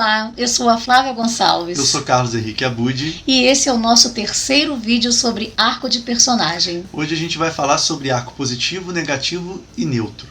Olá, eu sou a Flávia Gonçalves. Eu sou Carlos Henrique Abud. E esse é o nosso terceiro vídeo sobre arco de personagem. Hoje a gente vai falar sobre arco positivo, negativo e neutro.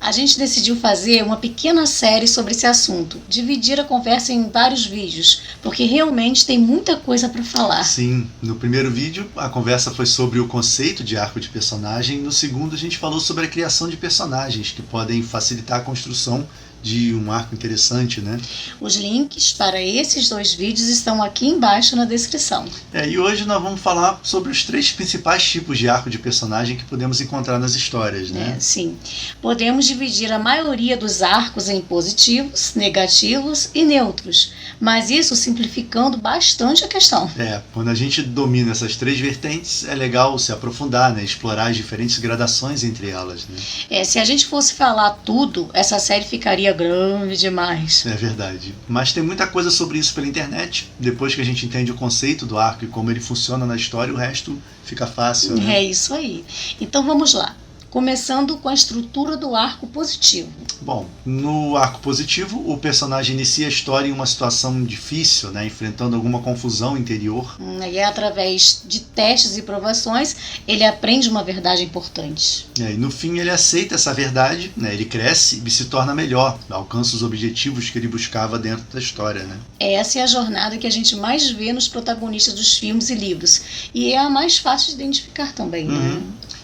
A gente decidiu fazer uma pequena série sobre esse assunto, dividir a conversa em vários vídeos, porque realmente tem muita coisa para falar. Sim, no primeiro vídeo a conversa foi sobre o conceito de arco de personagem, no segundo a gente falou sobre a criação de personagens que podem facilitar a construção de um arco interessante, né? Os links para esses dois vídeos estão aqui embaixo na descrição. E hoje nós vamos falar sobre os três principais tipos de arco de personagem que podemos encontrar nas histórias, né? Sim. Podemos dividir a maioria dos arcos em positivos, negativos e neutros, mas isso simplificando bastante a questão. Quando a gente domina essas três vertentes, é legal se aprofundar, né? Explorar as diferentes gradações entre elas, né? Se a gente fosse falar tudo, essa série ficaria grande demais. É verdade. Mas tem muita coisa sobre isso pela internet. Depois que a gente entende o conceito do arco e como ele funciona na história, o resto fica fácil, né? É isso aí. Então vamos lá. Começando com a estrutura do arco positivo. Bom, no arco positivo, o personagem inicia a história em uma situação difícil, né? Enfrentando alguma confusão interior. E através de testes e provações, ele aprende uma verdade importante. E no fim ele aceita essa verdade, né? Ele cresce e se torna melhor, alcança os objetivos que ele buscava dentro da história, né? Essa é a jornada que a gente mais vê nos protagonistas dos filmes e livros. E é a mais fácil de identificar também, né?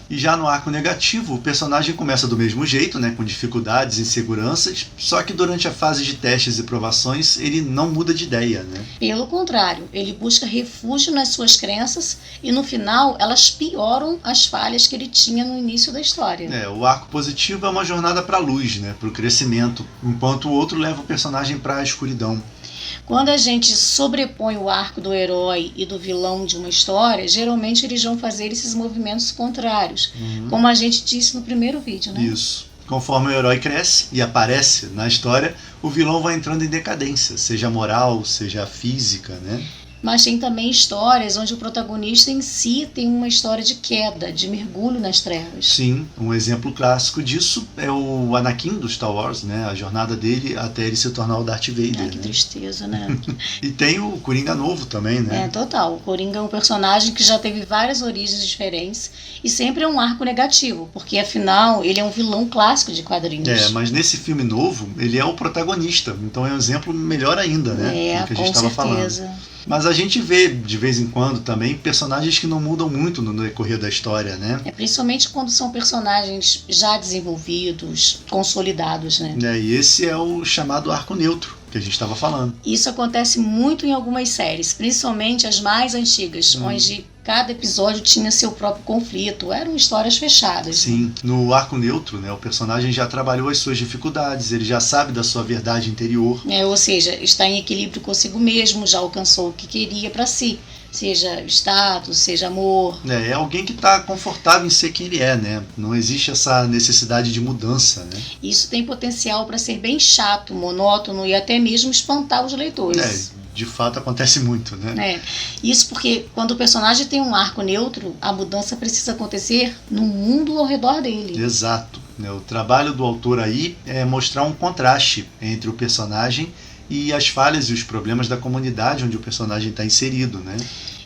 E já no arco negativo, o personagem começa do mesmo jeito, né, com dificuldades e inseguranças, só que durante a fase de testes e provações ele não muda de ideia, né? Pelo contrário, ele busca refúgio nas suas crenças e no final elas pioram as falhas que ele tinha no início da história. O arco positivo é uma jornada para a luz, né, para o crescimento, enquanto o outro leva o personagem para a escuridão. Quando a gente sobrepõe o arco do herói e do vilão de uma história, geralmente eles vão fazer esses movimentos contrários, como a gente disse no primeiro vídeo, né? Isso. Conforme o herói cresce e aparece na história, o vilão vai entrando em decadência, seja moral, seja física, né? Mas tem também histórias onde o protagonista em si tem uma história de queda, de mergulho nas trevas. Sim, um exemplo clássico disso é o Anakin do Star Wars, né? A jornada dele até ele se tornar o Darth Vader. Que tristeza, né? E tem o Coringa novo também, né? Total. O Coringa é um personagem que já teve várias origens diferentes e sempre é um arco negativo, porque afinal ele é um vilão clássico de quadrinhos. Mas nesse filme novo ele é o protagonista, então é um exemplo melhor ainda, né? Do que a gente estava falando. Mas a gente vê, de vez em quando, também, personagens que não mudam muito no decorrer da história, né? Principalmente quando são personagens já desenvolvidos, consolidados, né? E esse é o chamado arco neutro, que a gente estava falando. Isso acontece muito em algumas séries, principalmente as mais antigas, onde cada episódio tinha seu próprio conflito, eram histórias fechadas. Sim, no arco neutro, né, o personagem já trabalhou as suas dificuldades, ele já sabe da sua verdade interior. Ou seja, está em equilíbrio consigo mesmo, já alcançou o que queria para si, seja status, seja amor. É alguém que está confortável em ser quem ele é, né? Não existe essa necessidade de mudança, né? Isso tem potencial para ser bem chato, monótono e até mesmo espantar os leitores. De fato acontece muito, né? Isso porque quando o personagem tem um arco neutro, a mudança precisa acontecer no mundo ao redor dele. Exato. O trabalho do autor aí é mostrar um contraste entre o personagem e as falhas e os problemas da comunidade onde o personagem está inserido, né?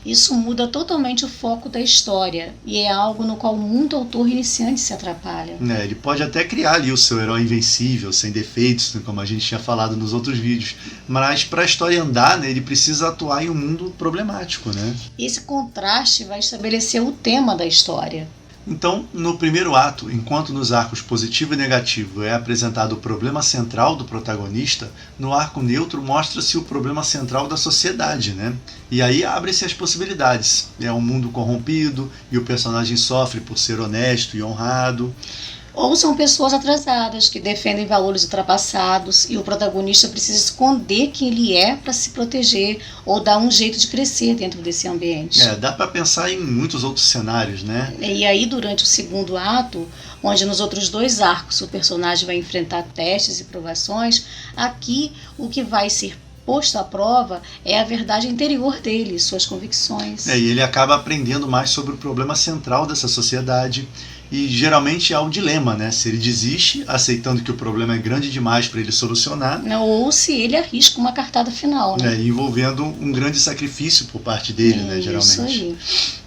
Isso muda totalmente o foco da história e é algo no qual muito autor iniciante se atrapalha. Ele pode até criar ali o seu herói invencível, sem defeitos, como a gente tinha falado nos outros vídeos, mas para a história andar, né, ele precisa atuar em um mundo problemático, né? Esse contraste vai estabelecer o tema da história. Então, no primeiro ato, enquanto nos arcos positivo e negativo é apresentado o problema central do protagonista, no arco neutro mostra-se o problema central da sociedade, né? E aí abrem-se as possibilidades. É um mundo corrompido e o personagem sofre por ser honesto e honrado. Ou são pessoas atrasadas, que defendem valores ultrapassados e o protagonista precisa esconder quem ele é para se proteger ou dar um jeito de crescer dentro desse ambiente. Dá para pensar em muitos outros cenários, né? E aí, durante o segundo ato, onde nos outros dois arcos o personagem vai enfrentar testes e provações, aqui o que vai ser posto à prova é a verdade interior dele, suas convicções. E ele acaba aprendendo mais sobre o problema central dessa sociedade E geralmente há o dilema, né? Se ele desiste, aceitando que o problema é grande demais para ele solucionar, ou se ele arrisca uma cartada final, né? Envolvendo um grande sacrifício por parte dele, né? Geralmente. Isso aí.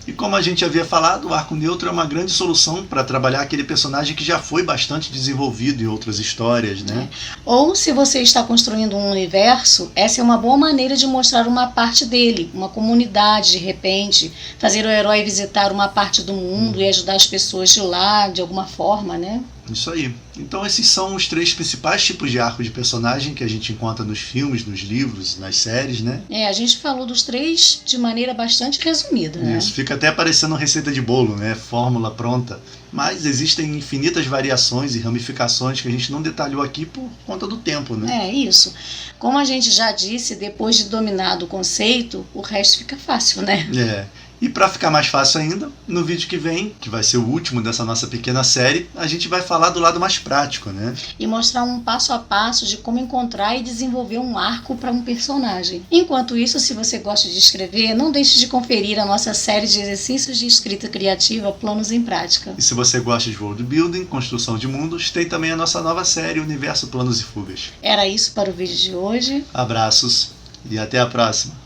E como a gente havia falado, o arco neutro é uma grande solução para trabalhar aquele personagem que já foi bastante desenvolvido em outras histórias, né? Ou se você está construindo um universo, essa é uma boa maneira de mostrar uma parte dele, uma comunidade, de repente, fazer o herói visitar uma parte do mundo e ajudar as pessoas de lá, de alguma forma, né? Isso aí. Então esses são os 3 principais tipos de arco de personagem que a gente encontra nos filmes, nos livros, nas séries, né? A gente falou dos 3 de maneira bastante resumida, né? Isso, fica até parecendo receita de bolo, né? Fórmula pronta. Mas existem infinitas variações e ramificações que a gente não detalhou aqui por conta do tempo, né? Isso. Como a gente já disse, depois de dominado o conceito, o resto fica fácil, né? E para ficar mais fácil ainda, no vídeo que vem, que vai ser o último dessa nossa pequena série, a gente vai falar do lado mais prático, né? E mostrar um passo a passo de como encontrar e desenvolver um arco para um personagem. Enquanto isso, se você gosta de escrever, não deixe de conferir a nossa série de exercícios de escrita criativa Planos em Prática. E se você gosta de world building, construção de mundos, tem também a nossa nova série Universo Planos e Fugas. Era isso para o vídeo de hoje. Abraços e até a próxima!